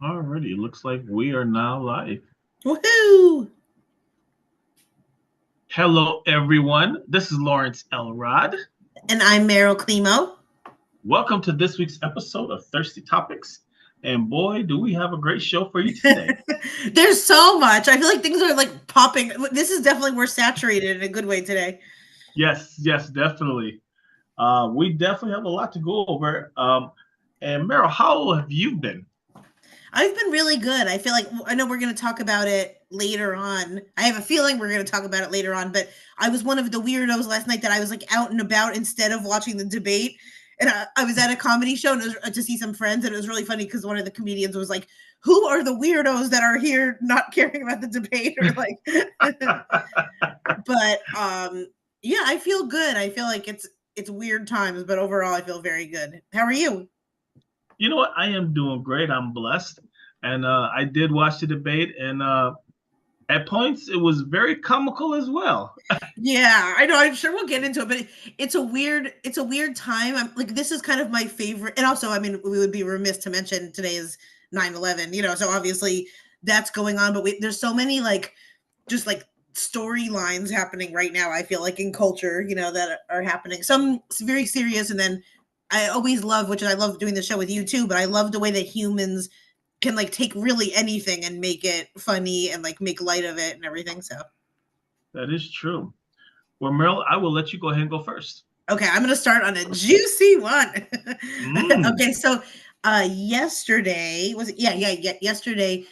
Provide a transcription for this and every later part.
Alrighty, looks like we are now live. Woohoo! Hello, everyone. This is Lawrence Elrod. And I'm Meryl Climo. Welcome to this week's episode of Thirsty Topics. And boy, do we have a great show for you today. There's so much. I feel like things are like popping. This is definitely more saturated in a good way today. Yes, yes, definitely. We definitely have a lot to go over. And Meryl, how have you been? I've been really good. I feel like I know we're going to talk about it later on. I have a feeling we're going to talk about it later on, but I was one of the weirdos last night that I was like out and about instead of watching the debate. And I was at a comedy show and it was, to see some friends, and it was really funny because one of the comedians was like, "Who are the weirdos that are here not caring about the debate?" Or like, but yeah, I feel good. I feel like it's weird times, but overall I feel very good. How are you? You know what? I am doing great. I'm blessed. And I did watch the debate, and at points it was very comical as well. Yeah, I know. I'm sure we'll get into it, but it's a weird time. I'm like, this is kind of my favorite. And also, I mean, we would be remiss to mention today is 9/11, so obviously that's going on, but there's so many like just like storylines happening right now. I feel like in culture, that are happening. Some very serious, and then I always love, which I love doing the show with you too, but I love the way that humans can like take really anything and make it funny and like make light of it and everything. So That is true. Well, Meryl, I will let you go ahead and go first. okay, I'm gonna start on a juicy one. Mm, Okay, so yesterday was it? Yeah. Yesterday,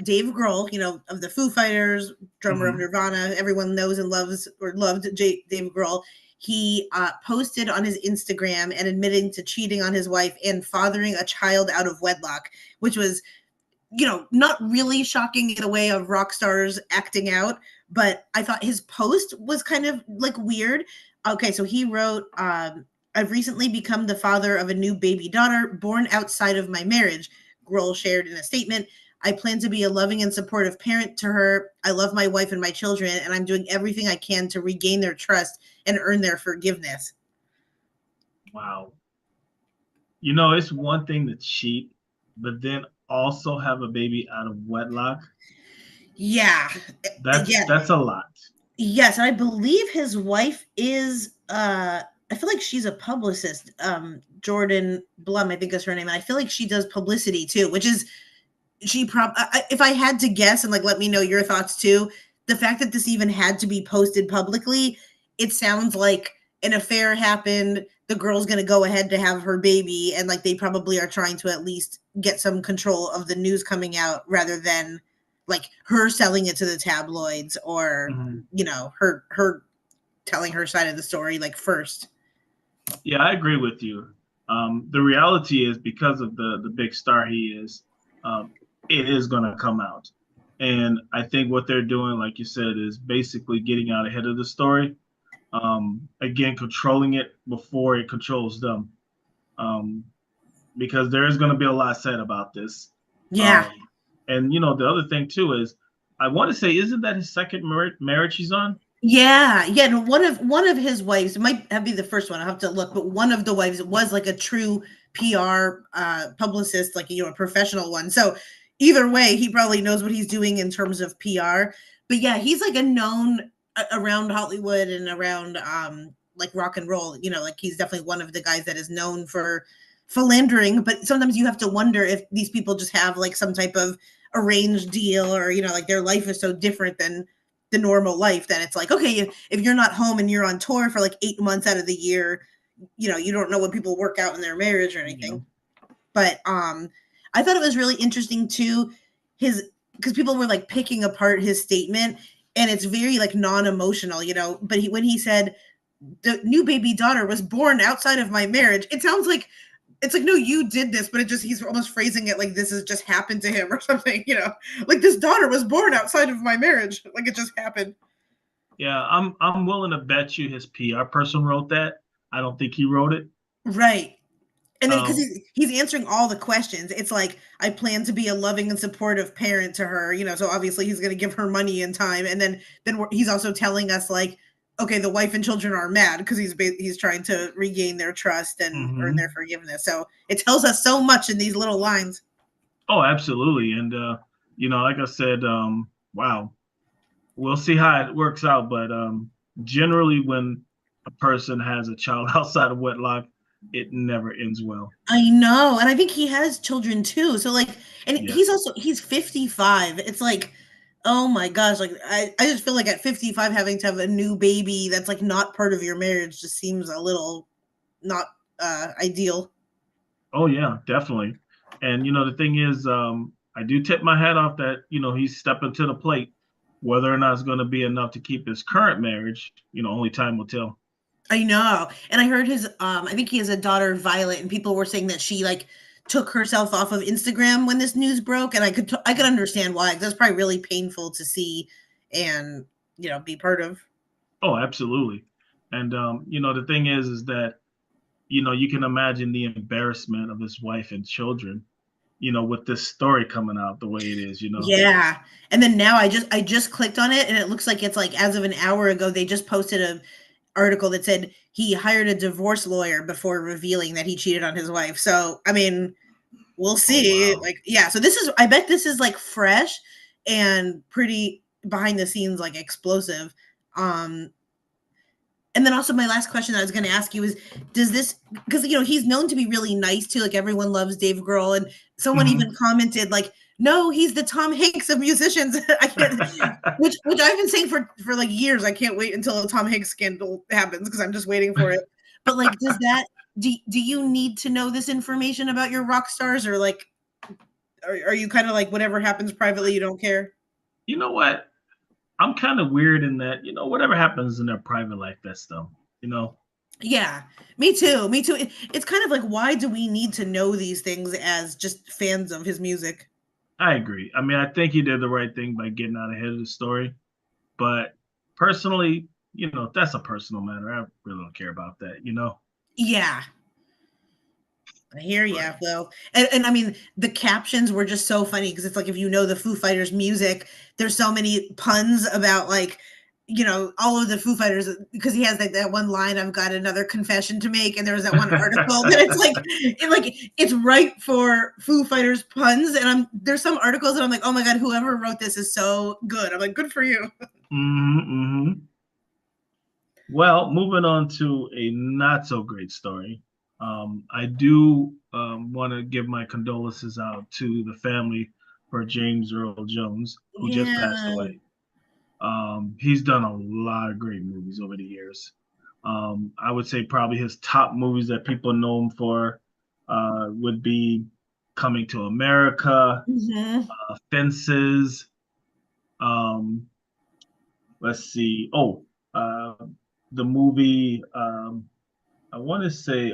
Dave Grohl, of the Foo Fighters, drummer of hmm. Nirvana, everyone knows and loves or loved Dave Grohl. He posted on his Instagram and admitting to cheating on his wife and fathering a child out of wedlock, which was not really shocking in a way of rock stars acting out, but I thought his post was kind of like weird. Okay, so he wrote, I've recently become the father of a new baby daughter born outside of my marriage. Grohl shared in a statement. I plan to be a loving and supportive parent to her. I love my wife and my children, and I'm doing everything I can to regain their trust and earn their forgiveness. Wow. It's one thing to cheat, but then also have a baby out of wedlock. Yeah. That's Yeah. that's a lot. Yes, I believe his wife is I feel like she's a publicist. Jordan Blum, I think is her name. And I feel like she does publicity too, which is she if I had to guess and like let me know your thoughts too, the fact that this even had to be posted publicly, it sounds like an affair happened. The girl's going to go ahead to have her baby, and like they probably are trying to at least get some control of the news coming out rather than like her selling it to the tabloids or Mhm. her telling her side of the story like first. Yeah, I agree with you. The reality is because of the big star he is, um, it is going to come out. And I think what they're doing, like you said, is basically getting out ahead of the story. Again, controlling it before it controls them. Um, because there is going to be a lot said about this. Yeah. Um, and the other thing too is, I want to say, isn't that his second marriage he's on? Yeah. No, one of his wives, it might have be the first one. I have to look, but one of the wives was like a true PR publicist, like a professional one. So either way, he probably knows what he's doing in terms of PR. But yeah, he's like a known around Hollywood and around like rock and roll. Like he's definitely one of the guys that is known for philandering. But sometimes you have to wonder if these people just have like some type of arranged deal, or like their life is so different than the normal life that it's like, okay, if you're not home and you're on tour for like 8 months out of the year, you don't know when people work out in their marriage or Yeah. anything. But I thought it was really interesting too, his because people were like picking apart his statement, and it's very like non-emotional, but when he said the new baby daughter was born outside of my marriage, it sounds like it's like, no, you did this, but he's almost phrasing it like this has just happened to him or something, like this daughter was born outside of my marriage, like it just happened. Yeah, I'm willing to bet you his PR person wrote that. I don't think he wrote it. Right. And then because Um, he's answering all the questions, it's like, I plan to be a loving and supportive parent to her, so obviously he's going to give her money and time, and then he's also telling us like, okay, the wife and children are mad because he's trying to regain their trust and earn their mhm. forgiveness. So it tells us so much in these little lines. Oh, absolutely. And like I said, wow, we'll see how it works out. But generally, when a person has a child outside of wedlock, it never ends well. I know, and I think he has children too. So like, and Yes. he's 55. It's like, oh my gosh, like I just feel like at 55 having to have a new baby that's like not part of your marriage just seems a little not ideal. Oh yeah, definitely. And the thing is, I do tip my hat off that he's stepping to the plate. Whether or not it's going to be enough to keep his current marriage, only time will tell. I know. And I heard his I think he has a daughter Violet and people were saying that she like took herself off of Instagram when this news broke and I could understand why. 'Cause that's probably really painful to see and be part of. Oh, absolutely. And the thing is that you can imagine the embarrassment of his wife and children, with this story coming out the way it is. Yeah. And then now I just clicked on it and it looks like it's like as of an hour ago they just posted a article that said he hired a divorce lawyer before revealing that he cheated on his wife. So, I mean, we'll Oh, see. wow. Like, yeah, so I bet this is like fresh and pretty behind the scenes like explosive. Um and then also my last question I was going to ask you is does this because he's known to be really nice too like everyone loves Dave Grohl and someone even Hmm. commented like no he's the Tom Hanks of musicians I can't which I've been saying for like years I can't wait until the Tom Hanks scandal happens because I'm just waiting for it but like does that do you need to know this information about your rock stars or like are you kind of like whatever happens privately you don't care. You know what? I'm kind of weird in that, whatever happens in their private life, that's them, you know? Yeah, me too. Me too. It's kind of like, why do we need to know these things as just fans of his music? I agree. I mean, I think he did the right thing by getting out ahead of the story. But personally, that's a personal matter. I really don't care about that. Yeah, I hear But ya. Well, and I mean, the captions were just so funny because it's like if you know the Foo Fighters music, there's so many puns about like, all of the Foo Fighters because he has like that one line, I've got another confession to make, and there was that one article that it's like it's right for Foo Fighters puns, and there's some articles that I'm like, oh my god, whoever wrote this is so good. I'm like, good for you. hmm. Well, moving on to a not so great story. I do want to give my condolences out to the family for James Earl Jones, who just passed Yeah. away. He's done a lot of great movies over the years. I would say probably his top movies that people know him for would be Coming to America, Mhm. Fences. Um, let's see. Oh, uh, the movie. I want to say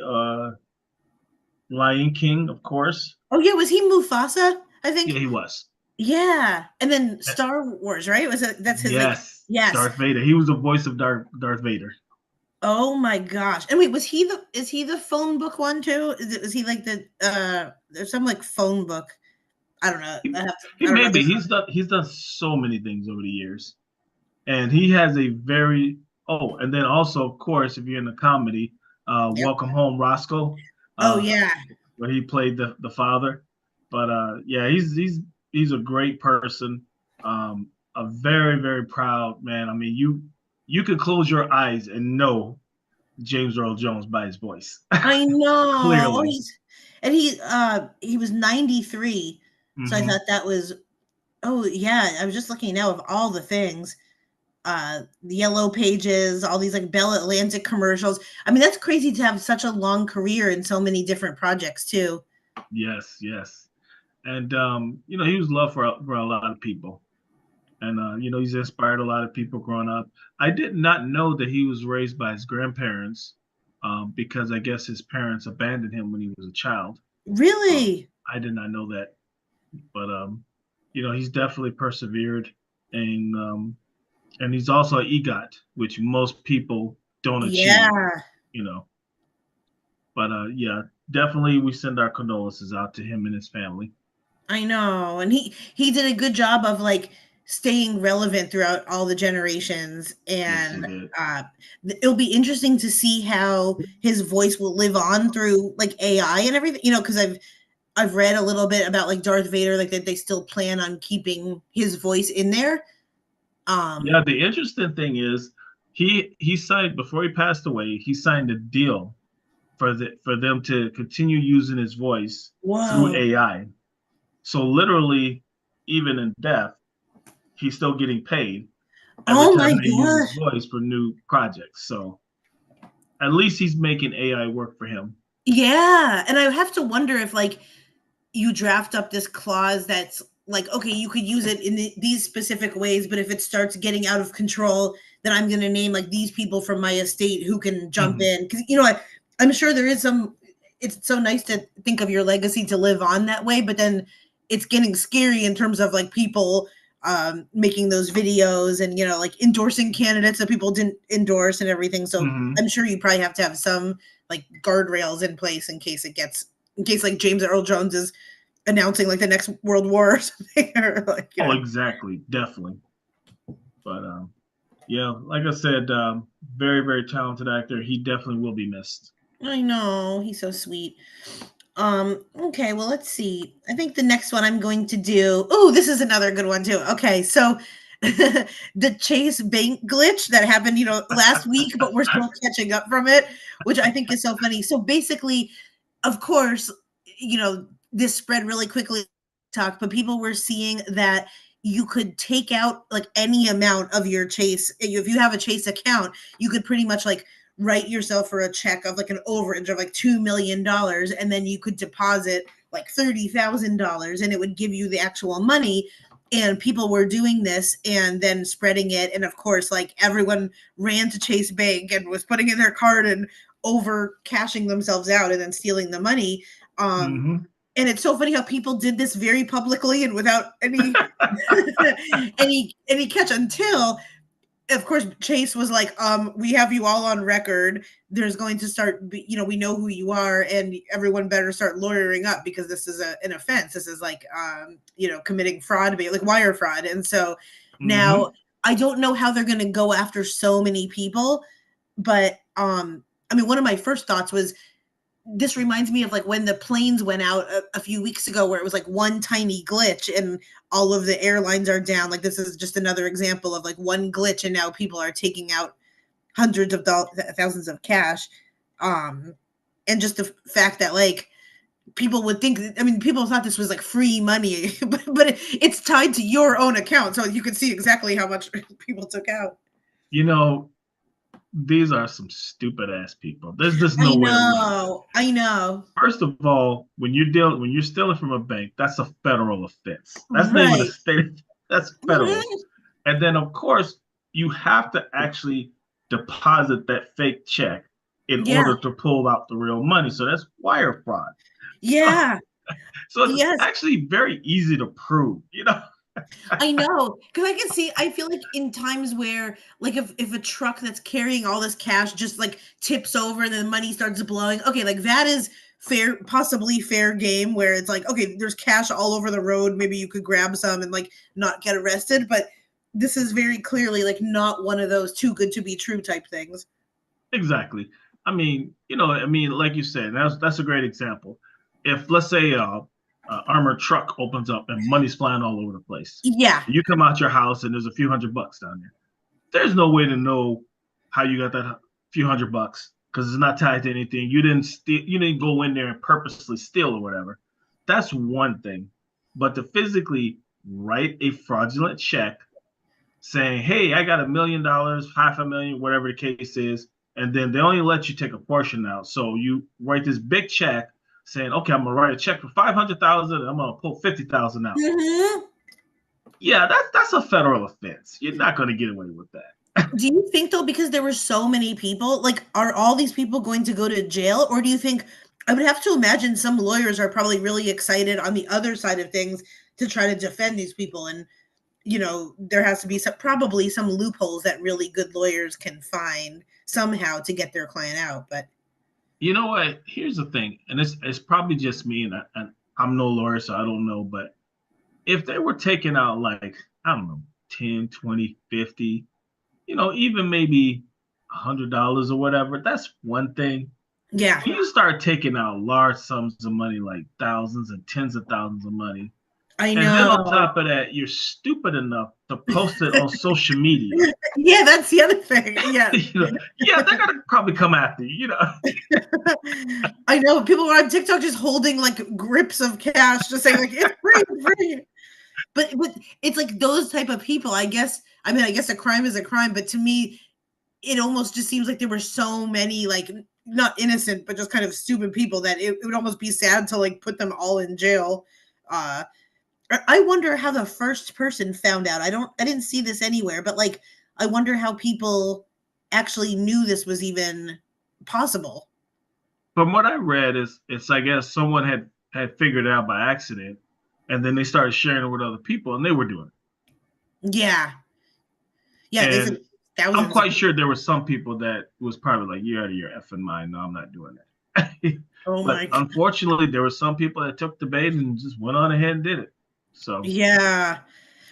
Lion King, of course. Oh yeah, was he Mufasa? I Yeah, think. he was. Yeah, and then Uh, Star Wars, right? Was it that's his like Yes, yes. Darth Vader. He was the voice of Darth Vader. Oh my gosh. And wait, was he the is he the phone book one too? Was he like the there's some like phone book. I don't know. He I don't may know be. this. He's done so many things over the years, and he has a very oh, and then also of course if you're in the comedy, Yep. Welcome Home Roscoe, Oh uh, yeah. where he played the father. But yeah, he's a great person, a very very proud man. I mean you could close your eyes and know James Earl Jones by his voice I know. Oh, clearly. he was 93. So I Hmm. thought that was oh yeah, I was just looking now of all the things. The Yellow Pages, all these like Bell Atlantic commercials. I mean, that's crazy to have such a long career in so many different projects too. Yes, yes. And he was loved for a lot of people. And he's inspired a lot of people growing up. I did not know that he was raised by his grandparents, because I guess his parents abandoned him when he was a child. Really? I did not know that, but he's definitely persevered, and he's also an EGOT, which most people don't achieve. Yeah, You know, but yeah, definitely we send our condolences out to him and his family. I know. And he did a good job of like staying relevant throughout all the generations Yes, he and did. uh it'll be interesting to see how his voice will live on through like AI and everything, because I've I've read a little bit about like Darth Vader, like that they still plan on keeping his voice in there. Yeah, the interesting thing is he signed before he passed away, he signed a deal for them to continue using his voice through Whoa. AI. So literally, even in death, he's still getting paid every Oh my time they use his gosh. voice for new projects. So at least he's making AI work for him. Yeah. And I have to wonder if like you draft up this clause that's like, okay, you could use it in these specific ways, but if it starts getting out of control, then I'm going to name like these people from my estate who can jump Mhm. in. Because, you know, I'm sure there is some, it's so nice to think of your legacy to live on that way, but then it's getting scary in terms of like people making those videos and, you know, like endorsing candidates that people didn't endorse and everything. So Mhm. I'm sure you probably have to have some like guardrails in place in case it gets, in case like James Earl Jones is announcing like the next world war or something or like, you Oh, know. exactly, definitely. But yeah, like I said, very very talented actor. He definitely will be missed. I know, he's so sweet. Okay, well let's see. I think the next one I'm going to do, oh, this is another good one too. Okay, so the Chase Bank glitch that happened, you know, last week, but we're still catching up from it, which I think is so funny. So basically, of course, you know, this spread really quickly talk, but people were seeing that you could take out like any amount of your Chase. If you have a Chase account, you could pretty much like write yourself for a check of like an overage of like $2 million, and then you could deposit like $30,000, and it would give you the actual money. And people were doing this and then spreading it, and of course, like everyone ran to Chase Bank and was putting in their card and over cashing themselves out and then stealing the money. Um, Hmm. and it's so funny how people did this very publicly and without any any catch until of course Chase was like, we have you all on record. There's going to start, you know, we know who you are, and everyone better start lawyering up because this is an offense. This is like, you know, committing fraud, like wire fraud. And so now Hmm. I don't know how they're going to go after so many people, but I mean, one of my first thoughts was this reminds me of like when the planes went out a few weeks ago where it was like one tiny glitch and all of the airlines are down. Like this is just another example of like one glitch and now people are taking out hundreds of thousands of cash. um and just the fact that like people would think, I mean, people thought this was like free money, but it's tied to your own account, so you can see exactly how much people took out. You know, these are some stupid ass people. There's just I no way around it. know, I know. First of all, when you're stealing from a bank, that's a federal offense. That's not even a Right. state. That's federal. And then of course you have to actually deposit that fake check in Yeah. order to pull out the real money. So that's wire fraud. So, Yeah. so it's Yes. actually very easy to prove. You know. I know, because I can see. I feel like in times where, like, if a truck that's carrying all this cash just like tips over and then the money starts blowing, okay, like that is fair, possibly fair game. Where it's like, okay, there's cash all over the road. Maybe you could grab some and like not get arrested. But this is very clearly like not one of those too good to be true type things. Exactly. I mean, like you said, that's a great example. If let's say a armored truck opens up and money's flying all over the place, Yeah. you come out your house and there's a few $100 down there. There's no way to know how you got that few $100 because it's not tied to anything. You didn't steal. You didn't go in there and purposely steal or whatever. That's one thing. But to physically write a fraudulent check saying, "Hey, I got $1 million, half a million, whatever the case is," and then they only let you take a portion out. So you write this big check saying, "Okay, I'm gonna write a check for 500,000. I'm gonna pull 50,000 out." Hmm. Yeah, that's a federal offense. You're not gonna get away with that. Do you think though, because there were so many people, like, are all these people going to go to jail, or do you think? I would have to imagine some lawyers are probably really excited on the other side of things to try to defend these people, and you know there has to be some probably some loopholes that really good lawyers can find somehow to get their client out. But You know what? Here's the thing, and it's probably just me, and I'm no lawyer, so I don't know. But if they were taking out like I don't know, 10, 20, 50, even maybe $100 or whatever, that's one thing. Yeah, When you start taking out large sums of money, like thousands and tens of thousands of money, I and then on know. top of that, you're stupid enough to post it on social media. Yeah, that's the other thing. Yeah. Yeah, they're gonna probably come after you. I know people are on TikTok just holding like grips of cash, just saying like it's free. But it's like those type of people. I guess. I mean, I guess a crime is a crime, but to me, it almost just seems like there were so many like not innocent, but just kind of stupid people that it would almost be sad to like put them all in jail. Uh, I wonder how the first person found out. I didn't see this anywhere, but like I wonder how people actually knew this was even possible. From what I read, it's I guess someone had figured it out by accident, and then they started sharing it with other people, and they were doing Yeah. it. Yeah, they said And I'm thousands of quite people. sure there were some people that was probably like, "You're out of your effing mind. No, I'm not doing that." Oh But my god. unfortunately, there were some people that took the bait and just went on ahead and did it. So, Yeah.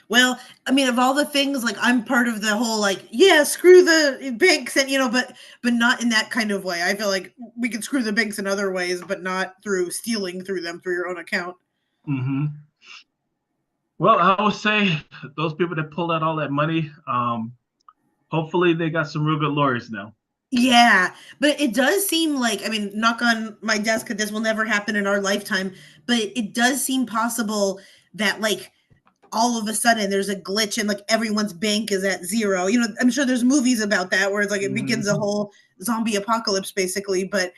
Well, I mean, of all the things, like I'm part of the whole like, yeah, screw the banks and but not in that kind of way. I feel like we can screw the banks in other ways, but not through stealing through them through your own account. mhm. Well, I would say those people that pulled out all that money, hopefully they got some real good lawyers now. Yeah, but it does seem like, I mean, knock on my desk that this will never happen in our lifetime, but it does seem possible that like all of a sudden there's a glitch and like everyone's bank is at zero. I'm sure there's movies about that where it's like it begins a Mhm. whole zombie apocalypse basically, but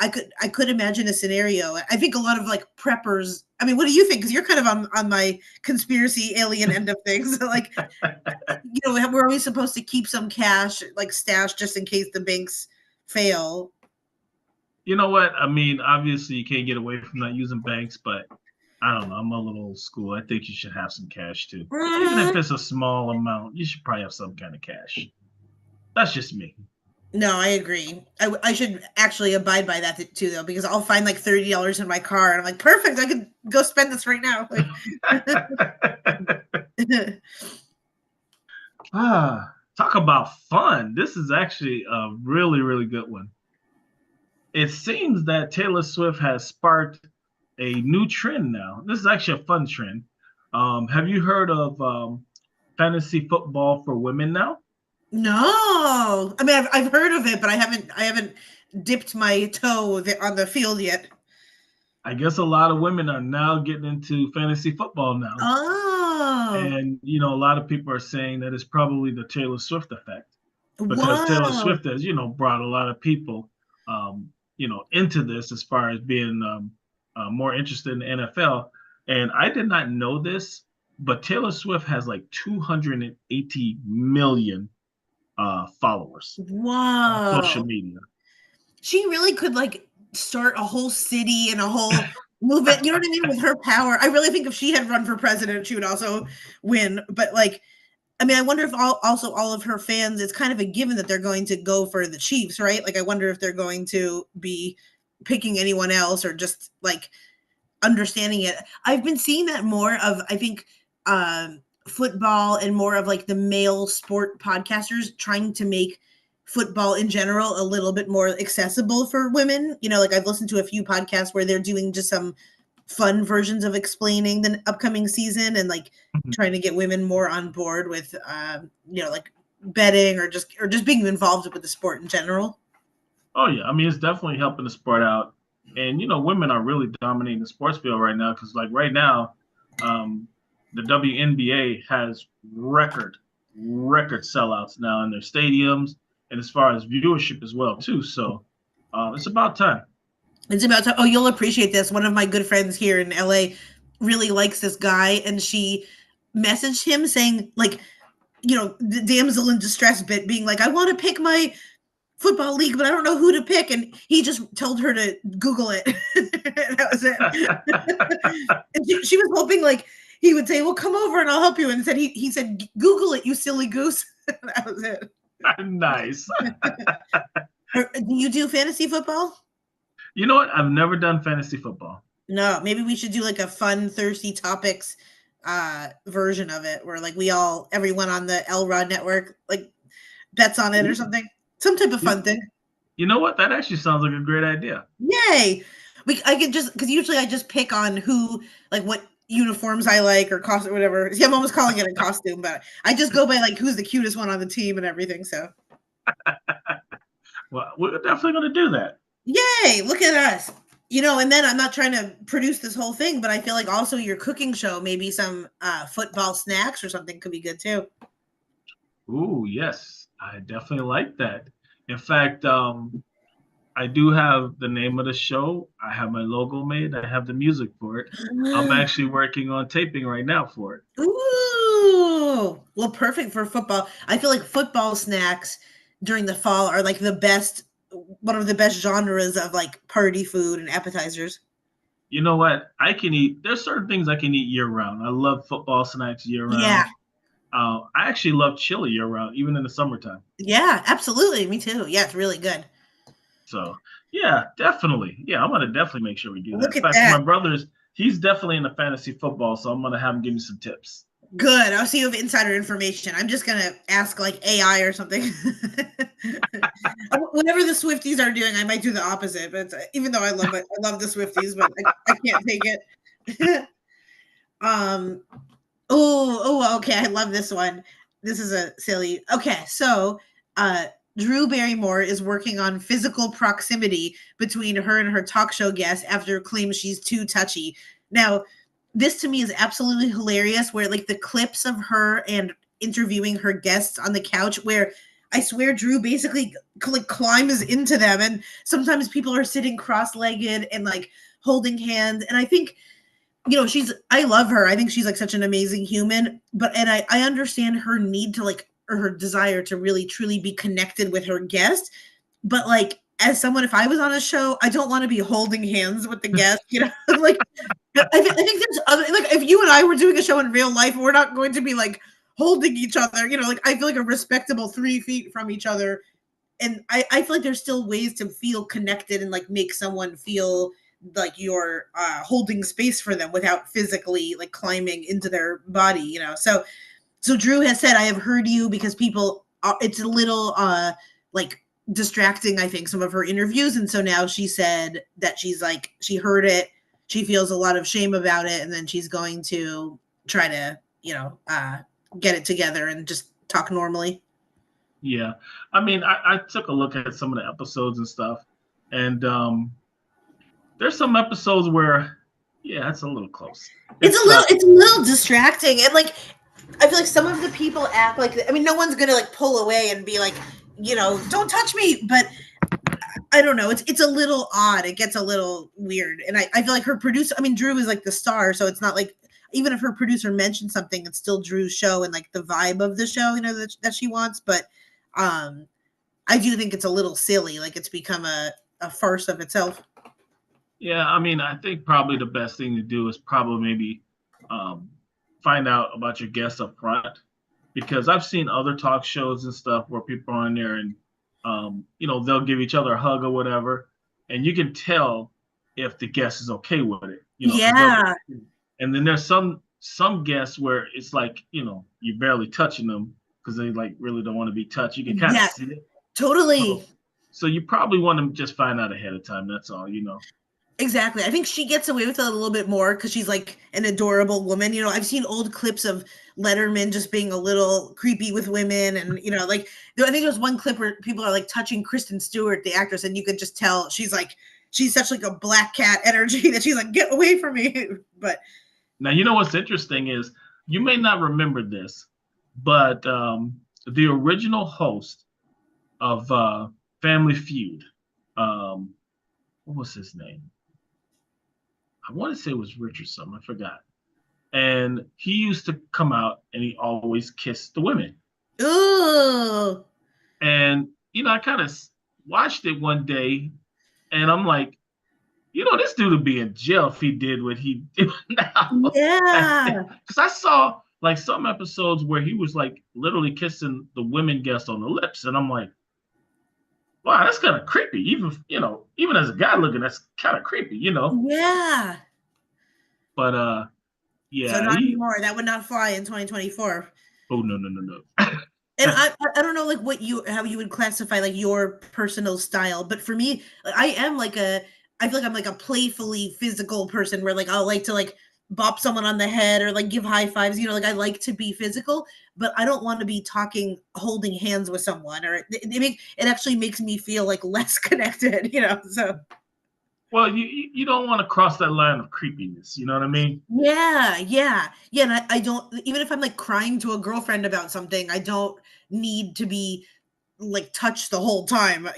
I could imagine a scenario. I think a lot of like preppers. I mean, what do you think? Because you're kind of on my conspiracy alien end of things. Like, we're always supposed to keep some cash like stashed just in case the banks fail. You know what? I mean, obviously you can't get away from not using banks, but I don't know. I'm a little old school. I think you should have some cash too. Even if Mhm. it's a small amount, you should probably have some kind of cash. That's just me. No, I agree. I should actually abide by that too, though, because I'll find like $30 in my car, and I'm like, perfect. I could go spend this right now. Like, Talk about fun. This is actually a really, really good one. It seems that Taylor Swift has sparked a new trend now. This is actually a fun trend. Have you heard of fantasy football for women now? no, I mean I've heard of it, but I haven't dipped my toe on the field yet. I guess a lot of women are now getting into fantasy football now. Oh, And, a lot of people are saying that it's probably the Taylor Swift effect because Taylor whoa. Swift has, brought a lot of people, into this as far as being more interested in the NFL. And I did not know this, but Taylor Swift has like 280 million followers on social Whoa. media. She really could like start a whole city and a whole movement. You know what I mean? With her power, I really think if she had run for president, she would also win. But like, I mean, I wonder if also all of her fans, it's kind of a given that they're going to go for the Chiefs, right? Like, I wonder if they're going to be picking anyone else or just like understanding it. I've been seeing that more of, I think, football and more of like the male sport podcasters trying to make football in general a little bit more accessible for women. Like I've listened to a few podcasts where they're doing just some fun versions of explaining the upcoming season and like trying to get women more on board with, like betting or just being involved with the sport in general. Oh yeah, I mean it's definitely helping the sport out, and women are really dominating the sports field right now because like right now, um, the WNBA has record sellouts now in their stadiums and as far as viewership as well too. So it's about time. It's about time. Oh, you'll appreciate this. One of my good friends here in LA really likes this guy, and she messaged him saying, like, the damsel in distress bit, being like, I want to pick my football league, but I don't know who to pick. And he just told her to Google it. That was it. And she was hoping, like, he would say, well, come over and I'll help you. And instead, he said, Google it, you silly goose. That was it. Nice. Do you do fantasy football? You know what? I've never done fantasy football. No, maybe we should do like a fun thirsty topics version of it where like everyone on the L Rod network like bets on it or something. Some type of fun You, thing. You know what? That actually sounds like a great idea. Yay! I could just because usually I just pick on who like what uniforms I like or costume whatever. See, I'm almost calling it a costume, but I just go by like who's the cutest one on the team and everything. So Well, we're definitely going to do that. yay! Look at us. And then I'm not trying to produce this whole thing, but I feel like also your cooking show, maybe some football snacks or something could be good too. Ooh, yes, I definitely like that. In fact, I do have the name of the show. I have my logo made. I have the music for it. I'm actually working on taping right now for it. Ooh, well, perfect for football. I feel like football snacks during the fall are like one of the best genres of like party food and appetizers. You know what? There's certain things I can eat year round. I love football snacks year Yeah, round. I actually love chili year round, even in the summertime. yeah, absolutely. Me too. Yeah, it's really good. So, yeah, definitely. Yeah, I'm going to definitely make sure we do that. Look In at fact, that. my brother's, he's definitely into fantasy football, so I'm going to have him give me some tips. Good. I'll see you have insider information. I'm just gonna ask like AI or something. Whatever the Swifties are doing, I might do the opposite. But even though I love it, I love the Swifties, but I can't take it. um. Oh. Okay. I love this one. This is a silly. Okay. So, uh, Drew Barrymore is working on physical proximity between her and her talk show guest after claims she's too touchy. Now, this to me is absolutely hilarious. Where like the clips of her and interviewing her guests on the couch, where I swear Drew basically like climbs into them, and sometimes people are sitting cross-legged and like holding hands. And I think I love her. I think she's like such an amazing human, but and I understand her need to like or her desire to really truly be connected with her guest. But like as someone, if I was on a show, I don't want to be holding hands with the guest. Like I think there's other like if you and I were doing a show in real life, we're not going to be like holding each other. Like I feel like a respectable 3 feet from each other, and I feel like there's still ways to feel connected and like make someone feel like you're holding space for them without physically like climbing into their body. So Drew has said, I have heard you because people it's a little like distracting, I think, some of her interviews. And so now she said that she's like she heard it, she feels a lot of shame about it, and then she's going to try to get it together and just talk normally. Yeah. I mean, I took a look at some of the episodes and stuff, and there's some episodes where, yeah, it's a little close. It's It's a little distracting, and like I feel like some of the people act like, I mean, no one's gonna like pull away and be like, don't touch me. But I don't know. It's a little odd. It gets a little weird, and I feel like her producer. I mean, Drew is like the star, so it's not like even if her producer mentioned something, it's still Drew's show and like the vibe of the show, that she wants. But um, I do think it's a little silly. Like it's become a farce of itself. Yeah, I mean, I think probably the best thing to do is probably maybe um, find out about your guests up front, because I've seen other talk shows and stuff where people are on there and they'll give each other a hug or whatever, and you can tell if the guest is okay with it, because they'll. Yeah, And then there's some guests where it's like you're barely touching them because they like really don't want to be touched. You can kind of yeah, see it. totally. So you probably want to just find out ahead of time. That's all. Exactly. I think she gets away with it a little bit more because she's like an adorable woman. I've seen old clips of Letterman just being a little creepy with women. And, like, I think there's one clip where people are like touching Kristen Stewart, the actress, and you could just tell she's such like a black cat energy that she's like, get away from me. But Now you know what's interesting is you may not remember this, but the original host of Family Feud, um, what was his name? I want to say it was Richard something. I forgot. And he used to come out and he always kissed the women. ooh, And I kind of watched it one day, and I'm like, this dude would be in jail if he did what he did now. yeah. Because I saw like some episodes where he was like literally kissing the women guests on the lips, and I'm like, wow, that's kind of creepy. Even as a guy looking, that's kind of creepy. Yeah. But So yeah, not he. anymore. That would not fly in 2024. Oh no no no no. And I don't know like how you would classify like your personal style, but for me, I am like I feel like I'm like a playfully physical person where like I'll like to like bop someone on the head or like give high fives, like I like to be physical, but I don't want to be talking holding hands with someone or it actually makes me feel like less connected. So Well, you don't want to cross that line of creepiness. You know what I mean? yeah, and I don't even if I'm like crying to a girlfriend about something, I don't need to be like touch the whole time.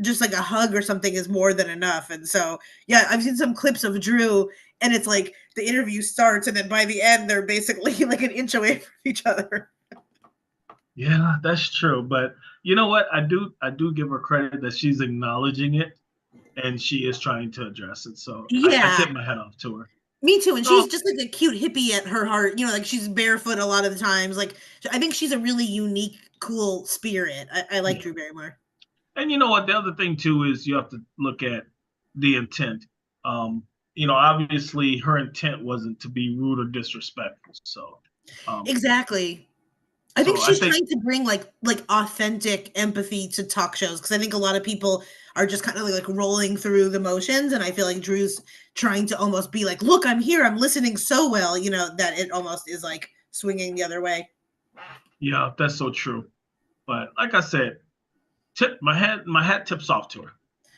Just like a hug or something is more than enough. And so, yeah, I've seen some clips of Drew, and it's like the interview starts, and then by the end, they're basically like an inch away from each other. Yeah, that's true. But you know what? I do give her credit that she's acknowledging it and she is trying to address it. So I Yeah, tip my hat off to her. me too. And she's So just like a cute hippie at her heart. Like she's barefoot a lot of the times. Like I think she's a really unique, cool spirit. I like yeah. Drew Barrymore. And you know what? The other thing too is you have to look at the intent. Um, obviously her intent wasn't to be rude or disrespectful. Um, Exactly. I think so I she's think trying to bring like authentic empathy to talk shows because I think a lot of people are just kind of like rolling through the motions, and I feel like Drew's trying to almost be like, "Look, I'm here, I'm listening so well," that it almost is like swinging the other way. yeah, that's so true. But like I said, tip my hat tips off to her.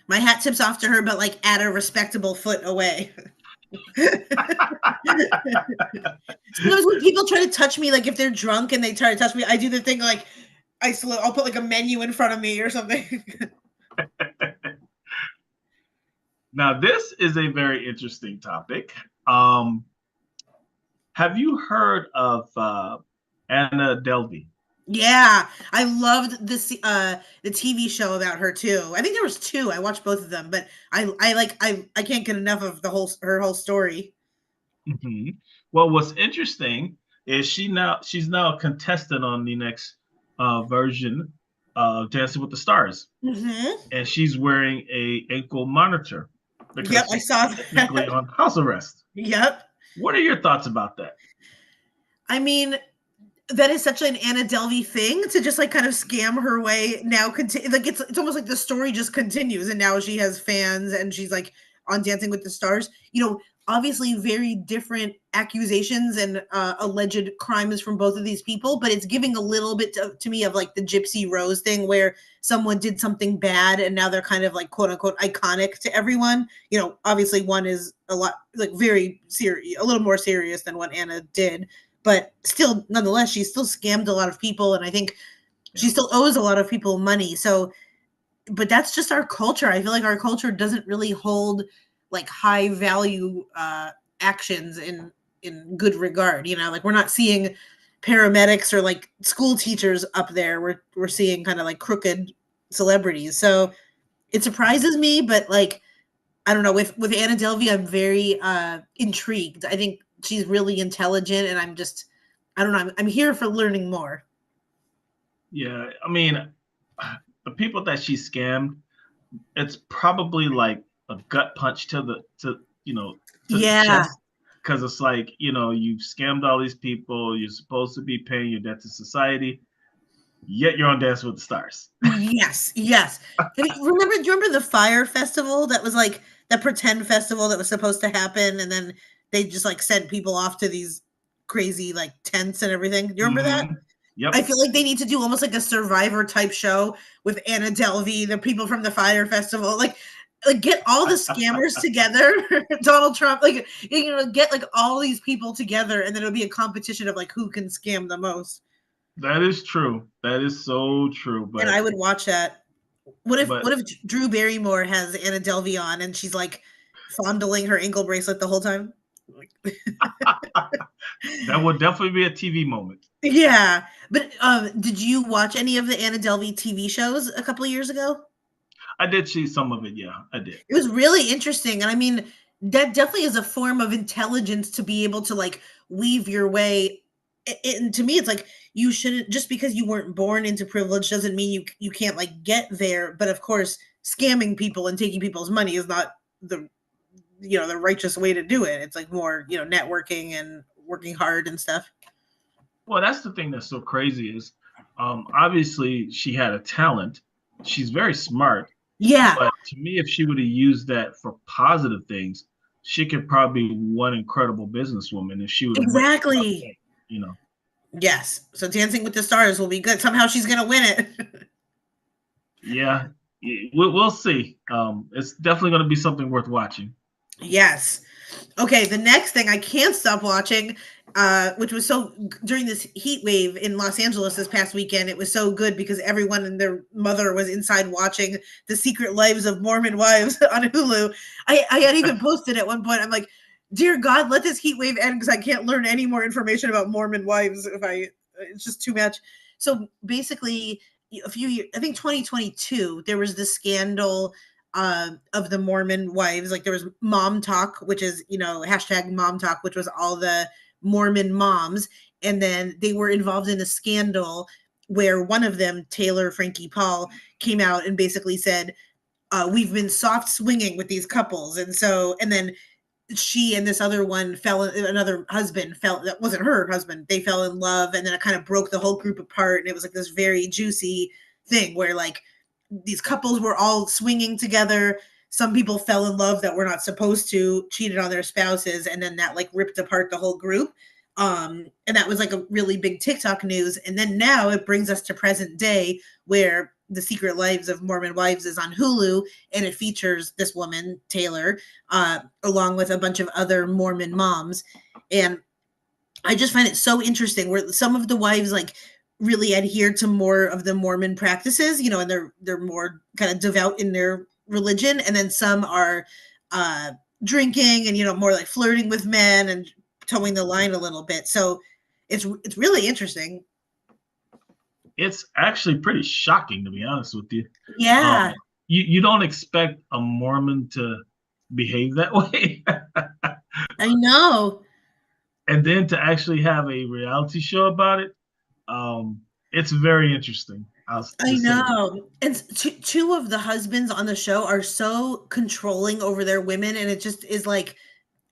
My hat tips off to her, but like at a respectable foot away. Sometimes when people try to touch me, like if they're drunk and they try to touch me, I do the thing like I'll put like a menu in front of me or something. Now this is a very interesting topic. Um, have you heard of Anna Delvey? Yeah, I loved the TV show about her too. I think there was two. I watched both of them, but I can't get enough of her whole story. Mhm. Well, what's interesting is she's now a contestant on the next version of Dancing with the Stars, Hmm. and she's wearing a ankle monitor Yep, because I she's saw technically that. on house arrest. Yep. What are your thoughts about that? I mean, that is such an Anna Delvey thing to just like kind of scam her way now. Like it's almost like the story just continues, and now she has fans, and she's like on Dancing with the Stars. Obviously very different accusations and alleged crimes from both of these people, but it's giving a little bit to me of like the Gypsy Rose thing, where someone did something bad, and now they're kind of like quote unquote iconic to everyone. Obviously one is a lot like very serious, a little more serious than what Anna did, but still nonetheless she still scammed a lot of people, and I think she Yeah. still owes a lot of people money. So but that's just our culture. I feel like our culture doesn't really hold like high value actions in good regard. Like we're not seeing paramedics or like school teachers up there. We're seeing kind of like crooked celebrities. So it surprises me, but like I don't know, with Anna Delvey, I'm very intrigued. I think she's really intelligent, and I don't know, I'm here for learning more. Yeah, I mean, the people that she scammed, it's probably like a gut punch to the Yeah. chest because it's like you've scammed all these people. You're supposed to be paying your debt to society, yet you're on Dance with the Stars. Yes, yes. Do you remember the Fire Festival that was like the pretend festival that was supposed to happen, and then they just like sent people off to these crazy like tents and everything? Do you remember that? I Yep. feel like they need to do almost like a Survivor type show with Anna Delvey, the people from the Fire Festival, like get all the scammers together, Donald Trump, like get like all these people together, and then it'll be a competition of like who can scam the most. That is true. That is so true. And I would watch that. What if But Drew Barrymore has Anna Delvey on and she's like fondling her ankle bracelet the whole time? that would definitely be a TV moment. Yeah. But did you watch any of the Anna Delvey TV shows a couple of years ago? I did see some of it. Yeah, I did. It was really interesting. And I mean, that definitely is a form of intelligence to be able to like weave your way. And to me, it's like you shouldn't just because you weren't born into privilege doesn't mean you can't like get there. But of course, scamming people and taking people's money is not the righteous way to do it. It's like more networking and working hard and stuff. Well, that's the thing that's so crazy is Obviously, she had a talent. She's very smart, Yeah, but to me, if she would have used that for positive things, she could probably be one incredible businesswoman if she would have went the other exactly. way, you know. Yes. So Dancing with the Stars will be good. Somehow she's gonna win it. Yeah, we'll see. It's definitely going to be something worth watching. Yes. Okay, the next thing I can't stop watching, which was so during this heat wave in Los Angeles this past weekend, it was so good because everyone and their mother was inside watching The Secret Lives of Mormon Wives on Hulu. I had even posted at one point, I'm like, dear God, let this heat wave end because I can't learn any more information about Mormon wives if I it's just too much. So basically, a few years, I think 2022, there was this scandal of the Mormon wives. Like there was Mom Talk, which is, hashtag Mom Talk, which was all the Mormon moms. And then they were involved in a scandal where one of them, Taylor Frankie Paul, came out and basically said, we've been soft swinging with these couples. And then she and this other one another husband fell, that wasn't her husband. They fell in love and then it kind of broke the whole group apart. And it was like this very juicy thing where like these couples were all swinging together. Some people fell in love that were not supposed to, cheated on their spouses, and then that like ripped apart the whole group. And that was like a really big TikTok news. And then now it brings us to present day where The Secret Lives of Mormon Wives is on Hulu, and it features this woman, Taylor, along with a bunch of other Mormon moms. And I just find it so interesting where some of the wives like really adhere to more of the Mormon practices, and they're more kind of devout in their religion, and then some are uh drinking and more like flirting with men and towing the line a little bit. So it's really interesting. It's actually pretty shocking, to be honest with you. Yeah, Um, you don't expect a Mormon to behave that way, I know. and then to actually have a reality show about it. It's very interesting. I'll I just say that. know. And two of the husbands on the show are so controlling over their women, and it just is like,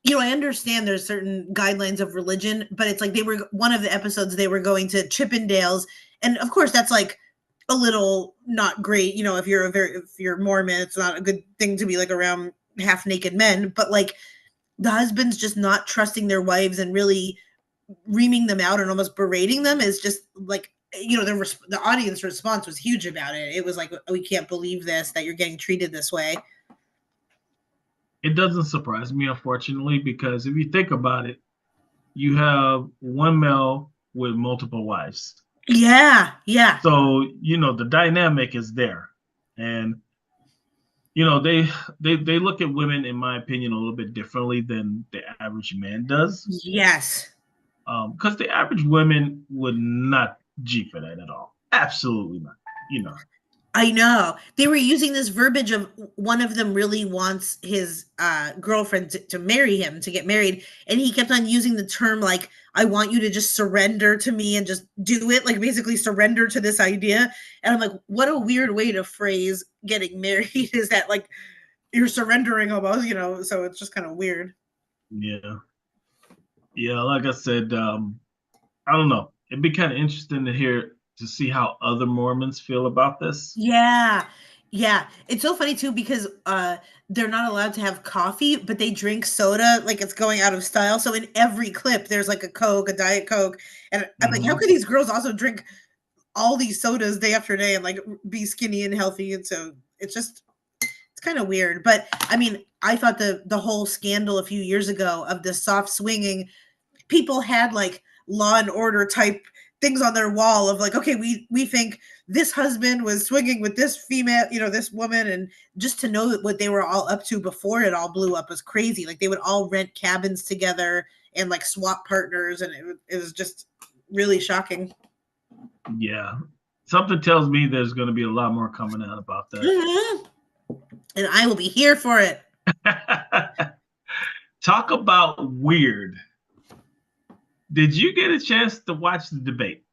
I understand there's certain guidelines of religion, but it's like they were one of the episodes they were going to Chippendales, and of course that's like a little not great. If you're Mormon, it's not a good thing to be like around half naked men. But like the husbands just not trusting their wives and really reaming them out and almost berating them is just like the audience response was huge about it. It was like, we can't believe this, that you're getting treated this way. It doesn't surprise me, unfortunately, because if you think about it, you have one male with multiple wives. Yeah, yeah. So, the dynamic is there. And, they look at women, in my opinion, a little bit differently than the average man does. Yes. Because the average women would not G for that at all. Absolutely not. You know. I know. They were using this verbiage of one of them really wants his girlfriend to marry him, to get married. And he kept on using the term like, I want you to just surrender to me and just do it, like basically surrender to this idea. And I'm like, what a weird way to phrase getting married is that like you're surrendering almost, so it's just kind of weird. Yeah. Yeah, like I said, I don't know. It'd be kind of interesting to see how other Mormons feel about this. Yeah. Yeah. It's so funny too because they're not allowed to have coffee, but they drink soda like it's going out of style. So in every clip there's like a Coke, a Diet Coke. And I'm like, how Hmm. could these girls also drink all these sodas day after day and like be skinny and healthy? And so it's kind of weird. But I mean, I thought the whole scandal a few years ago of the soft swinging, people had like Law and Order type things on their wall of like, okay, we think this husband was swinging with this female, this woman. And just to know what they were all up to before it all blew up was crazy. Like they would all rent cabins together and like swap partners, and it was just really shocking. Yeah. Something tells me there's going to be a lot more coming out about that. Mhm. And I will be here for it. Talk about weird. Did you get a chance to watch the debate?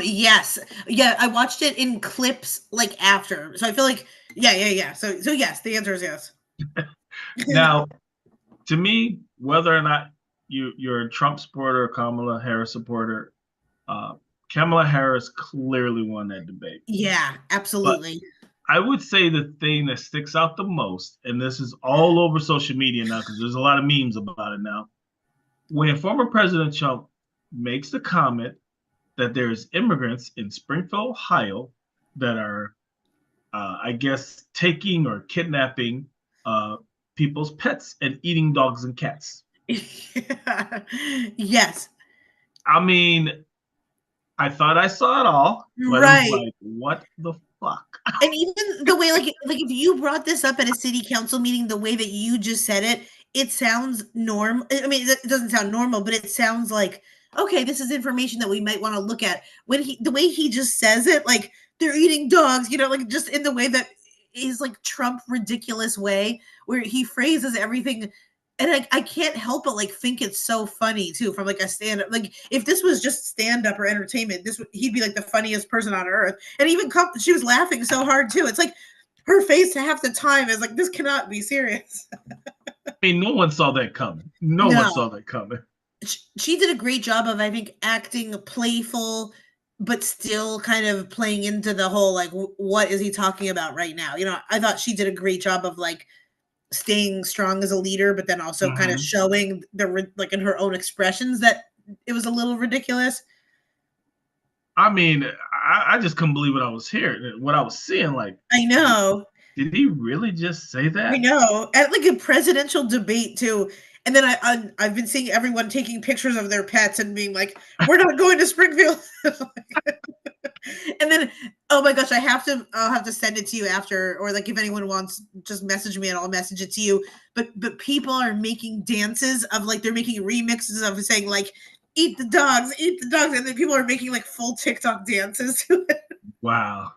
Yes. Yeah, I watched it in clips like after. So I feel like yeah. So yes, the answer is yes. Now, to me, whether or not you're a Trump supporter or Kamala Harris supporter, uh, Kamala Harris clearly won that debate. Yeah, But absolutely. I would say the thing that sticks out the most, and this is all over social media now because there's a lot of memes about it now. When former President Trump makes the comment that there's immigrants in Springfield, Ohio, that are, I guess, taking or kidnapping uh, people's pets and eating dogs and cats. Yes. I mean, I thought I saw it all, but it was Right. like, what the fuck? And even the way, like if you brought this up at a city council meeting, the way that you just said it, it sounds normal. I mean, it doesn't sound normal, but it sounds like, okay, this is information that we might want to look at. When the way he just says it, like they're eating dogs, like just in the way that is like Trump ridiculous way where he phrases everything. And I can't help but like think it's so funny too from like a stand up. Like if this was just stand up or entertainment, he'd be like the funniest person on earth. And even she was laughing so hard too. It's like her face half the time is like, this cannot be serious. I mean, no one saw that coming. No one No, saw that coming. she did a great job of, I think, acting playful, but still kind of playing into the whole like, what is he talking about right now? I thought she did a great job of like staying strong as a leader, but then also kind of showing like in her own expressions that it was a little ridiculous. I mean, I just couldn't believe what I was hearing, what I was seeing. Like, I know. did he really just say I that? know. At like a presidential debate too. And then I've been seeing everyone taking pictures of their pets and being like, "We're not going to Springfield." And then, oh my gosh, I'll have to send it to you after, or like if anyone wants, just message me and I'll message it to you. But people are making dances of like they're making remixes of saying like, eat the dogs, and then people are making like full TikTok dances to it. Wow.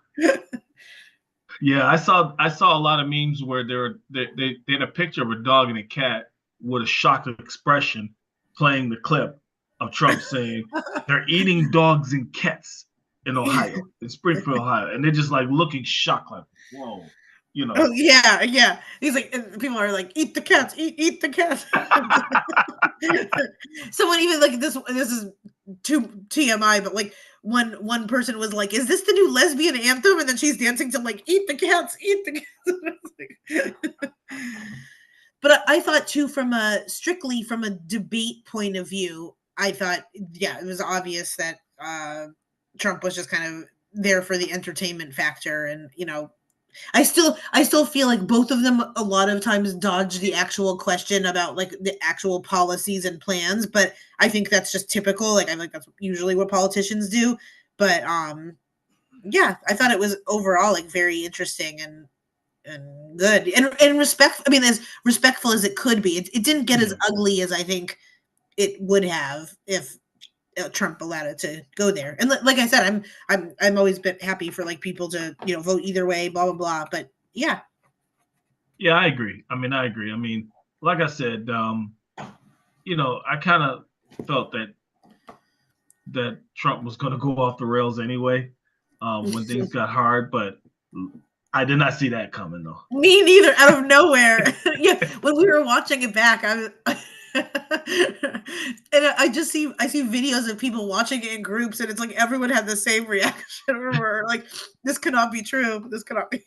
Yeah, I saw a lot of memes where they had a picture of a dog and a cat with a shocked expression playing the clip of Trump saying they're eating dogs and cats in Ohio, in Springfield, Ohio, and they're just like looking shocked, like, whoa, you know. Oh yeah, yeah. He's like, and people are like, eat the cats, eat the cats. Someone even like this. This is too TMI, but like one person was like, "Is this the new lesbian anthem?" And then she's dancing to like, "Eat the cats, eat the cats." But I thought too, strictly from a debate point of view, I thought, yeah, it was obvious that Trump was just kind of there for the entertainment factor, and I still feel like both of them a lot of times dodge the actual question about like the actual policies and plans, but I think that's just typical. Like I like that's usually what politicians do. But yeah, I thought it was overall like very interesting and good and respect. I mean, as respectful as it could be. It didn't get as ugly as I think it would have if Trump allowed it to go there. And like I said, I'm always been happy for like people to vote either way, blah blah blah. But yeah, Yeah, I agree. I agree. Like I said, I kind of felt that Trump was going to go off the rails anyway when things got hard, but I did not see that coming though. me neither. Out of nowhere, yeah. When we were watching it back, and I see videos of people watching it in groups, and it's like everyone had the same reaction. We're like, this cannot be true. This cannot be.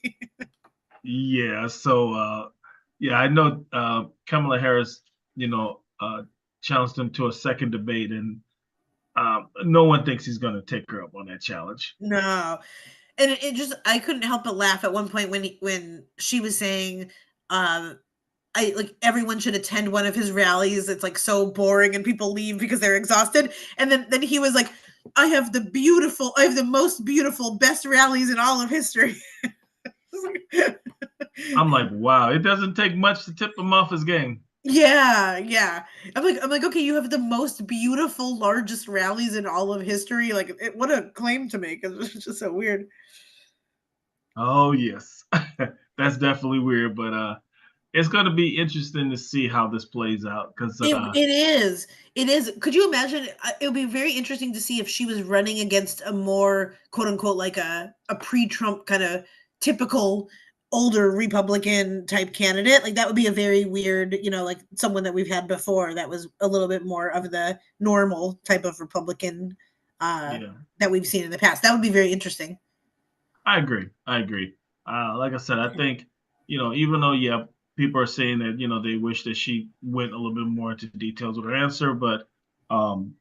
Yeah. So yeah, I know Kamala Harris, challenged him to a second debate, and no one thinks he's going to take her up on that challenge. No, and it just I couldn't help but laugh at one point when she was saying, I like everyone should attend one of his rallies. It's like so boring and people leave because they're exhausted. And then he was like, I have the most beautiful, best rallies in all of history. I'm like, wow, it doesn't take much to tip him off his game. Yeah, yeah. I'm like, okay, you have the most beautiful, largest rallies in all of history. Like, what a claim to make! It's just so weird. Oh yes, that's definitely weird, but it's going to be interesting to see how this plays out because It is. It is. Could you imagine? It would be very interesting to see if she was running against a more quote unquote like a pre-Trump kind of typical older Republican type candidate. Like that would be a very weird, like someone that we've had before that was a little bit more of the normal type of Republican Yeah, that we've seen in the past. That would be very interesting. I agree. I agree. Like I said, I think, even though, yeah, people are saying that, they wish that she went a little bit more into details with her answer, but um,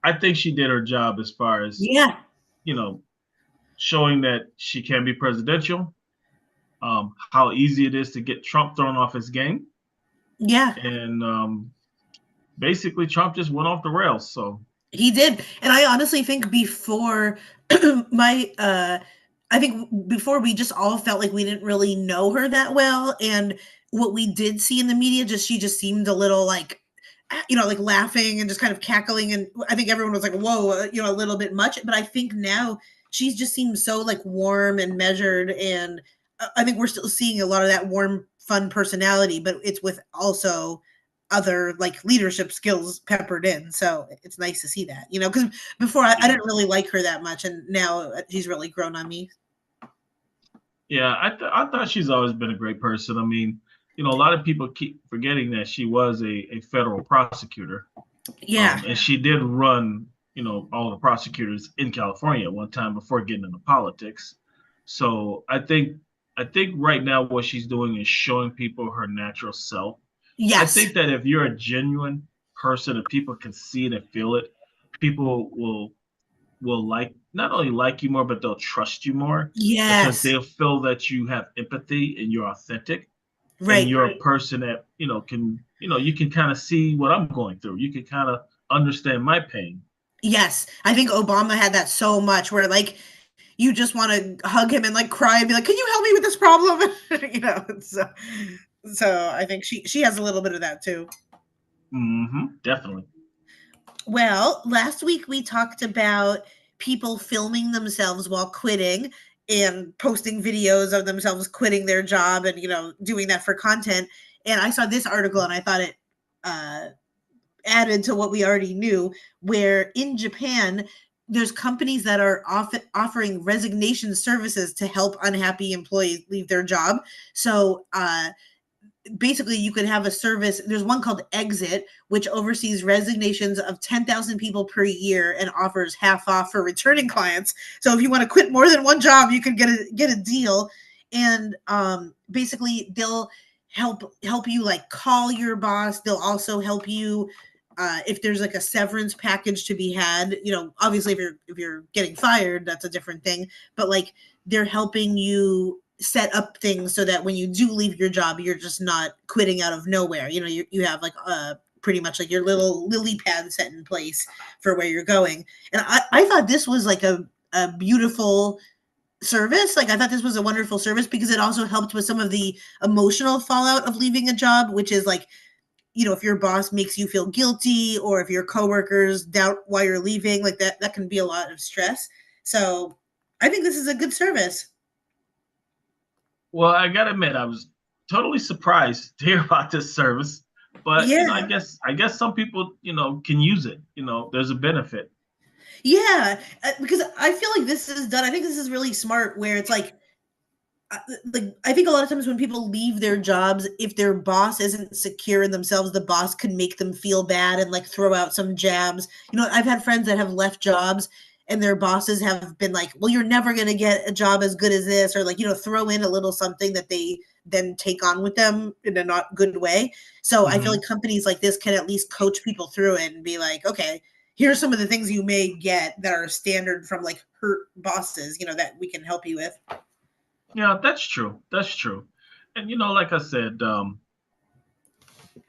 I think she did her job as far as, Yeah. you know, showing that she can be presidential, how easy it is to get Trump thrown off his game. Yeah. And basically, Trump just went off the rails. So, He did. And I honestly think before my I think before we just all felt like we didn't really know her that well, and what we did see in the media, just she just seemed a little like like laughing and just kind of cackling, and I think everyone was like, whoa, a little bit much. But I think now she's just seems so like warm and measured, and I think we're still seeing a lot of that warm fun personality, but it's with also other like leadership skills peppered in. So it's nice to see that, because before I yeah. didn't really like her that much, and now she's really grown on me. Yeah, I thought she's always been a great person. I mean, a lot of people keep forgetting that she was a federal prosecutor. Yeah. And she did run, all the prosecutors in California at one time before getting into politics. So I think right now what she's doing is showing people her natural self. I Yes. think that if you're a genuine person and people can see it and feel it, people will not only like you more, but they'll trust you more because Yes. they'll feel that you have empathy and you're authentic and Right. you're a person that can you can kind of see what I'm going through. You can kind of understand my pain. Yes. I think Obama had that so much where like you just want to hug him and like cry and be like, "Can you help me with this problem?" So I think she has a little bit of that too. Definitely. Well, last week we talked about people filming themselves while quitting and posting videos of themselves quitting their job and doing that for content. And I saw this article and I thought it uh, added to what we already knew. Where in Japan, there's companies that are offering resignation services to help unhappy employees leave their job. So basically you could have a service. There's one called Exit, which oversees resignations of 10,000 people per year and offers half off for returning clients. So if you want to quit more than one job, you could get a deal. And basically they'll help you like call your boss. They'll also help you if there's like a severance package to be had. Obviously if you're getting fired, that's a different thing. But like they're helping you set up things so that when you do leave your job, you're just not quitting out of nowhere. You have like pretty much like your little lily pad set in place for where you're going. And I thought this was like a beautiful service. Like I thought this was a wonderful service because it also helped with some of the emotional fallout of leaving a job, which is like, if your boss makes you feel guilty or if your coworkers doubt why you're leaving, like that can be a lot of stress. So I think this is a good service. Well, I gotta admit, I was totally surprised to hear about this service, but I Yeah. guess some people can use it. There's a benefit. Yeah, because I feel like this is done. I think this is really smart. Where it's like I think a lot of times when people leave their jobs, if their boss isn't secure in themselves, the boss can make them feel bad and like throw out some jabs. I've had friends that have left jobs and their bosses have been like, "Well, you're never going to get a job as good as this," or like throw in a little something that they then take on with them in a not good way. So I feel Hmm. like companies like this can at least coach people through it and be like, "Okay, here's some of the things you may get that are standard from like hurt bosses, that we can help you with." Yeah, that's true. That's true. And like I said,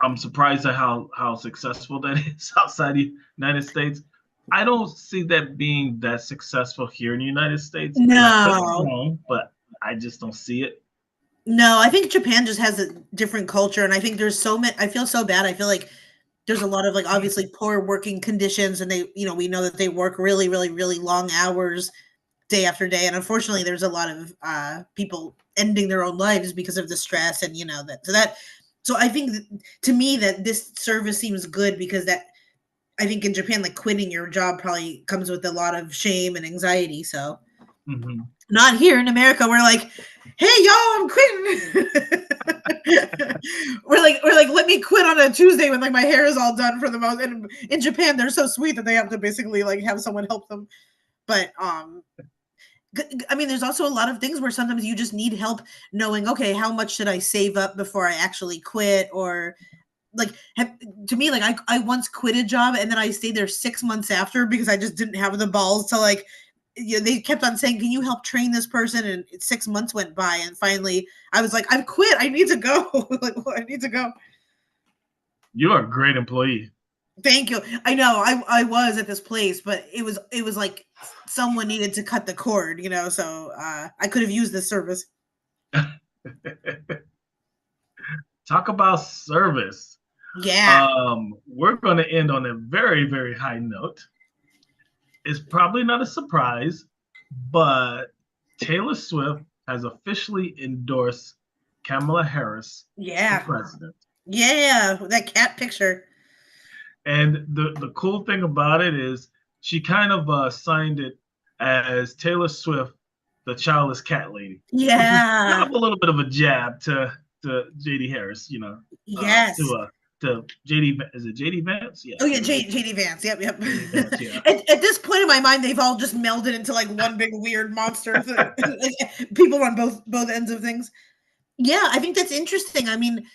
I'm surprised at how successful that is outside the United States. I don't see that being that successful here in the United States, and I could be No. wrong, but I just don't see it. No, I think Japan just has a different culture, and I think there's so many. I feel so bad. I feel like there's a lot of like obviously poor working conditions, and we know that they work really, really, really long hours day after day, and unfortunately, there's a lot of people ending their own lives because of the stress, and that. So I think to me that this service seems good because that I think in Japan, like quitting your job probably comes with a lot of shame and anxiety. So Hmm. not here in America, we're like, hey y'all, I'm quitting. we're like, let me quit on a Tuesday when like my hair is all done for the most. And in Japan, they're so sweet that they have to basically like have someone help them. But I mean, there's also a lot of things where sometimes you just need help knowing, okay, how much should I save up before I actually quit? Or like, to me, like I once quit a job and then I stayed there 6 months after because I just didn't have the balls to like, they kept on saying, can you help train this person? And 6 months went by. And finally I was like, I've quit. I need to go. Like, well, I need to go. You are a great employee. Thank you. I know I was at this place, but it was like someone needed to cut the cord, so I could have used this service. Talk about service. Yeah. We're going to end on a very, very high note. It's probably not a surprise, but Taylor Swift has officially endorsed Kamala Harris for Yeah. president. Yeah. That cat picture. And the cool thing about it is she kind of signed it as Taylor Swift, the childless cat lady, which is kind Yeah. of a little bit of a jab to JD Harris, Yes. to JD. Is it JD Vance? Yeah. Oh yeah, JD Vance. Yep. JD Vance, yeah. At this point in my mind, they've all just melded into like one big weird monster. Like, people on both ends of things. Yeah, I think that's interesting. I mean,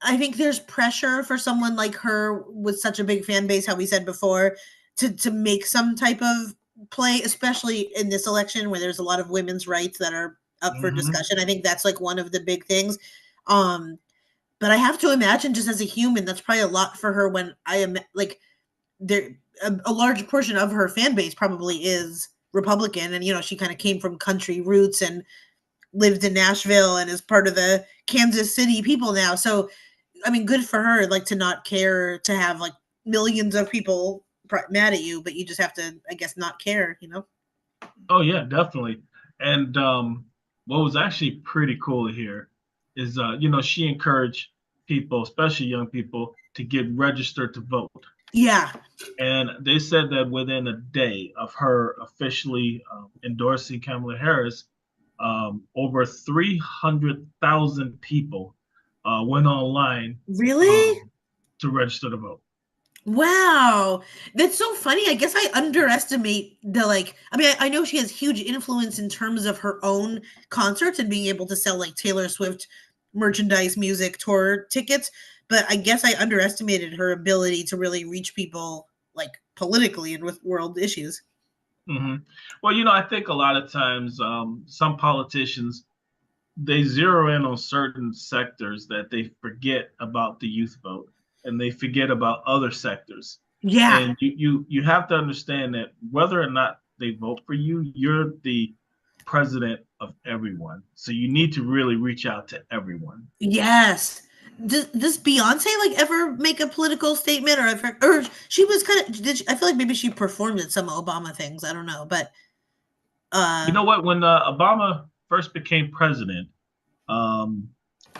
I think there's pressure for someone like her with such a big fan base, how we said before, to make some type of play, especially in this election where there's a lot of women's rights that are up for discussion. I think that's like one of the big things. But I have to imagine, just as a human, that's probably a lot for her when I am like there a large portion of her fan base probably is Republican, and she kind of came from country roots and lived in Nashville and is part of the Kansas City people now. So I mean, good for her, like to not care to have like millions of people mad at you, but you just have to, I guess, not care. Oh yeah, definitely. And what was actually pretty cool here is she encouraged people, especially young people, to get registered to vote. Yeah. And they said that within a day of her officially endorsing Kamala Harris, over 300,000 people went online Really? to register to vote. Wow. That's so funny. I guess I underestimate the I mean, I know she has huge influence in terms of her own concerts and being able to sell like Taylor Swift merchandise, music, tour tickets, but I guess I underestimated her ability to really reach people like politically and with world issues. Mm-hmm. Well, I think a lot of times some politicians they zero in on certain sectors that they forget about the youth vote and they forget about other sectors. Yeah. And you have to understand that whether or not they vote for you, you're the president of everyone. So you need to really reach out to everyone. Yes. Does Beyonce like ever make a political statement or she was kind of I feel like maybe she performed at some Obama things. I don't know, but You know what? When Obama first became president, um,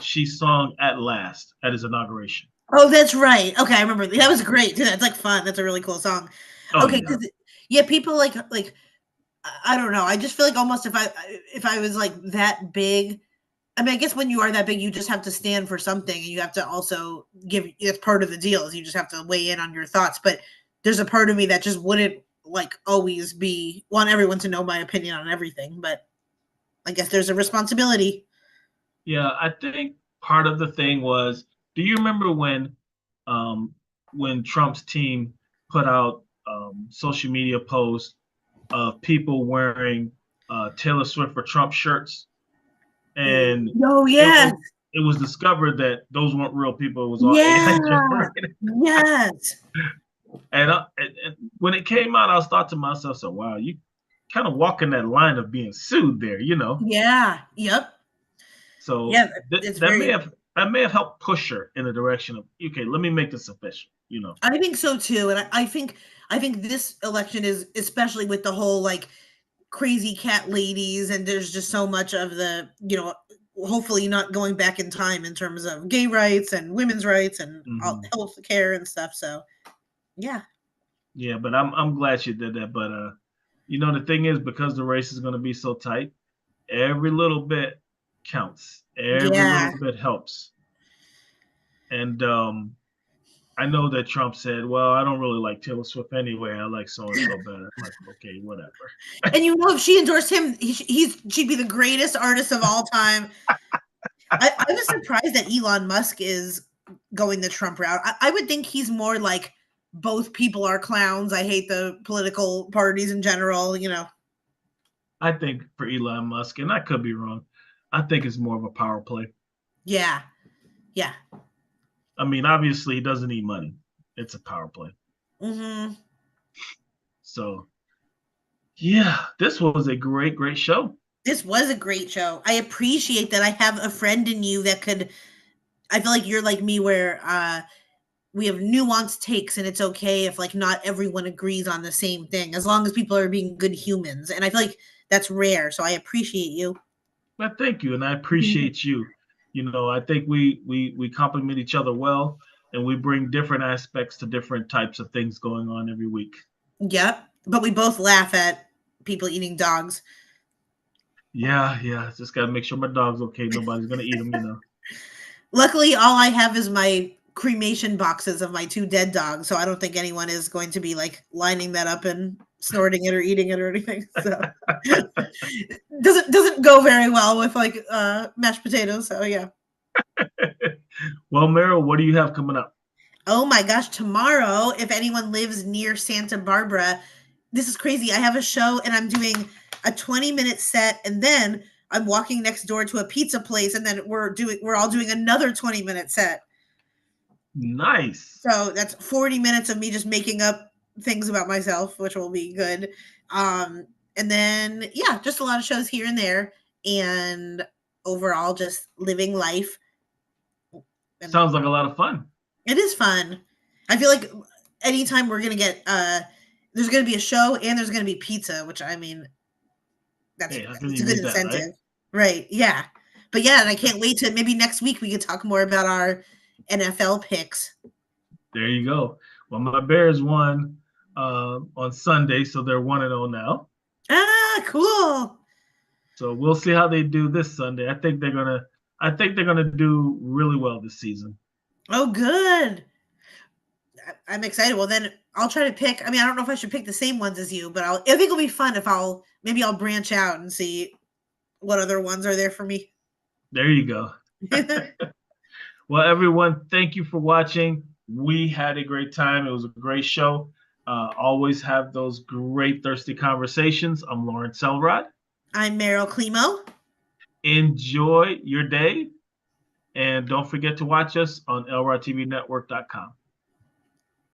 she sung "At Last" at his inauguration. oh, that's right. Okay, I remember that was great too. That's like fun. That's a really cool song. Oh Okay, yeah. because yeah, people like I don't know. I just feel like almost if I was like that big, I mean, I guess when you are that big, you just have to stand for something, and you have to also give. It's part of the deal. Is you just have to weigh in on your thoughts. But there's a part of me that just wouldn't like always be want everyone to know my opinion on everything. But I guess there's a responsibility. Yeah, I think part of the thing was, do you remember when Trump's team put out social media posts of people wearing Taylor Swift for Trump shirts, and Oh it yes, was it was discovered that those weren't real people; it was all AI yeah, generated. yes, And when it came out, I was thought to myself, "So wow, you kind of walking that line of being sued there." yeah, yep, So yeah. It's that may very. have helped push her in the direction of okay, let me make this official. I think so too, and I think this election is especially with the whole like crazy cat ladies, and there's just so much of the hopefully not going back in time in terms of gay rights and women's rights and Hmm. health care and stuff. So yeah, Yeah, but I'm glad she did that. But the thing is, because the race is going to be so tight, every little bit counts. Every Yeah. little bit helps. And I know that Trump said, "Well, I don't really like Taylor Swift anyway. I like so and so better." I'm like, okay, whatever. And if she endorsed him, she'd be the greatest artist of all time. I was surprised that Elon Musk is going the Trump route. I would think he's more like both people are clowns. I hate the political parties in general, I think for Elon Musk, and I could be wrong, I think it's more of a power play. Yeah. Yeah. I mean, obviously, he doesn't need money. It's a power play. Mm-hmm. So, yeah, this was a great, great show. This was a great show. I appreciate that I have a friend in you that could. I feel like you're like me, where we have nuanced takes, and it's okay if like not everyone agrees on the same thing, as long as people are being good humans. And I feel like that's rare. So I appreciate you. But thank you, and I appreciate you. I think we complement each other well, and we bring different aspects to different types of things going on every week. Yep. But we both laugh at people eating dogs. Yeah, yeah. Just gotta make sure my dog's okay. Nobody's gonna eat him. Luckily, all I have is my cremation boxes of my 2 dead dogs, so I don't think anyone is going to be like lining that up and snorting it or eating it or anything. So doesn't go very well with like mashed potatoes. So yeah. Well, Meryl, what do you have coming up? Oh my gosh, tomorrow, if anyone lives near Santa Barbara, this is crazy. I have a show and I'm doing a 20-minute set, and then I'm walking next door to a pizza place, and then we're all doing another 20-minute set. Nice. So that's 40 minutes of me just making up things about myself, which will be good. And then yeah, just a lot of shows here and there, and overall just living life. And Sounds like a lot of fun. it is fun. I feel like anytime we're gonna get there's gonna be a show and there's gonna be pizza, which I mean that's Hey, how can it's a you good beat that, right? incentive. Right. Yeah. But yeah, and I can't wait to maybe next week we could talk more about our NFL picks. There you go. Well, my Bears won on Sunday, so they're 1-0 now. Ah, cool. So we'll see how they do this Sunday. I think they're gonna do really well this season. Oh, good. I'm excited. Well, then I'll try to pick. I mean, I don't know if I should pick the same ones as you, but I think it'll be fun if I'll branch out and see what other ones are there for me. There you go. Well, everyone, thank you for watching. We had a great time. It was a great show. Always have those great thirsty conversations. I'm Lawrence Elrod. I'm Meryl Climo. Enjoy your day, and don't forget to watch us on elrodtvnetwork.com.